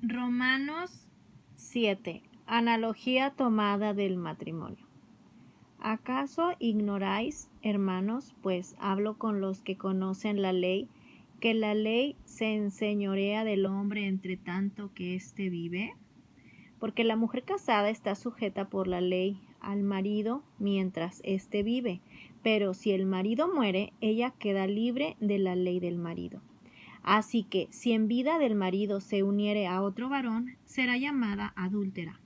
Romanos 7. Analogía tomada del matrimonio. ¿Acaso ignoráis, hermanos, pues hablo con los que conocen la ley, que la ley se enseñorea del hombre entre tanto que éste vive? Porque la mujer casada está sujeta por la ley al marido mientras éste vive, pero si el marido muere, ella queda libre de la ley del marido. Así que, si en vida del marido se uniere a otro varón, será llamada adúltera.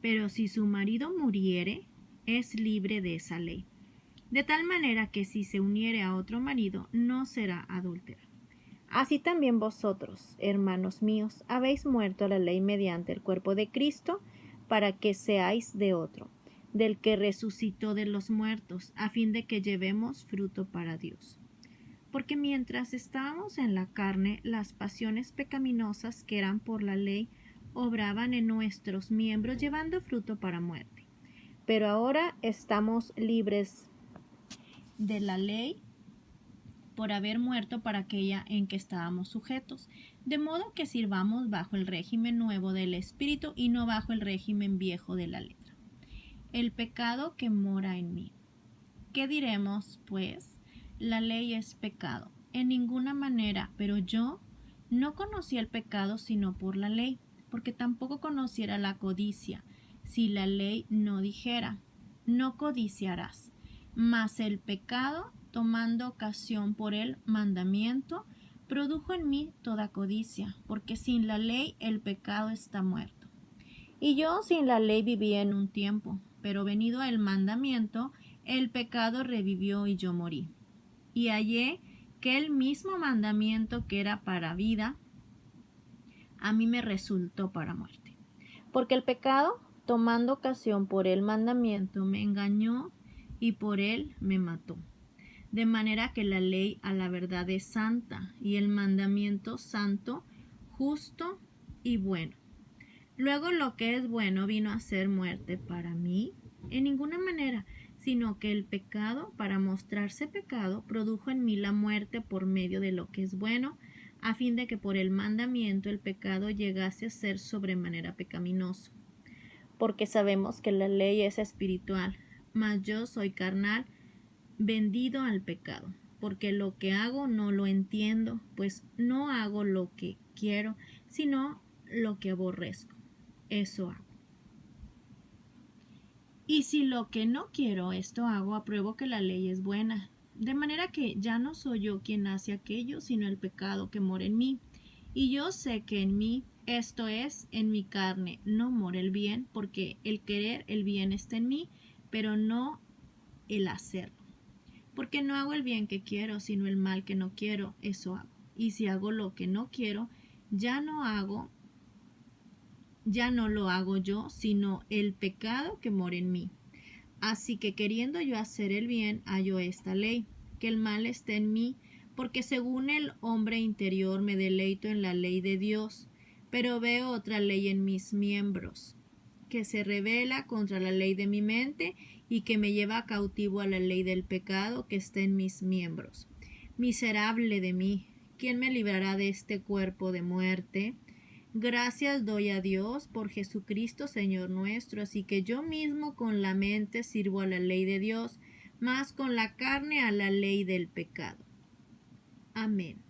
Pero si su marido muriere, es libre de esa ley. De tal manera que si se uniere a otro marido, no será adúltera. Así también vosotros, hermanos míos, habéis muerto a la ley mediante el cuerpo de Cristo, para que seáis de otro, del que resucitó de los muertos, a fin de que llevemos fruto para Dios. Porque mientras estábamos en la carne, las pasiones pecaminosas que eran por la ley obraban en nuestros miembros, llevando fruto para muerte. Pero ahora estamos libres de la ley por haber muerto para aquella en que estábamos sujetos, de modo que sirvamos bajo el régimen nuevo del Espíritu y no bajo el régimen viejo de la letra. El pecado que mora en mí. ¿Qué diremos, pues? La ley es pecado. En ninguna manera, pero yo no conocí el pecado sino por la ley, porque tampoco conociera la codicia, si la ley no dijera, no codiciarás. Mas el pecado, tomando ocasión por el mandamiento, produjo en mí toda codicia, porque sin la ley el pecado está muerto. Y yo sin la ley vivía en un tiempo, pero venido el mandamiento, el pecado revivió y yo morí. Y hallé que el mismo mandamiento que era para vida, a mí me resultó para muerte. Porque el pecado, tomando ocasión por el mandamiento, me engañó y por él me mató. De manera que la ley a la verdad es santa, y el mandamiento santo, justo y bueno. Luego lo que es bueno vino a ser muerte para mí, en ninguna manera, sino que el pecado, para mostrarse pecado, produjo en mí la muerte por medio de lo que es bueno, a fin de que por el mandamiento el pecado llegase a ser sobremanera pecaminoso. Porque sabemos que la ley es espiritual, mas yo soy carnal, vendido al pecado. Porque lo que hago no lo entiendo, pues no hago lo que quiero, sino lo que aborrezco. Eso hago. Y si lo que no quiero, esto hago, apruebo que la ley es buena. De manera que ya no soy yo quien hace aquello, sino el pecado que mora en mí. Y yo sé que en mí, esto es, en mi carne, no mora el bien, porque el querer el bien está en mí, pero no el hacerlo. Porque no hago el bien que quiero, sino el mal que no quiero, eso hago. Y si hago lo que no quiero, ya no lo hago yo, sino el pecado que mora en mí. Así que queriendo yo hacer el bien, hallo esta ley, que el mal está en mí, porque según el hombre interior me deleito en la ley de Dios, pero veo otra ley en mis miembros, que se rebela contra la ley de mi mente y que me lleva cautivo a la ley del pecado que está en mis miembros. Miserable de mí, ¿quién me librará de este cuerpo de muerte? Gracias doy a Dios por Jesucristo Señor nuestro, así que yo mismo con la mente sirvo a la ley de Dios, mas con la carne a la ley del pecado. Amén.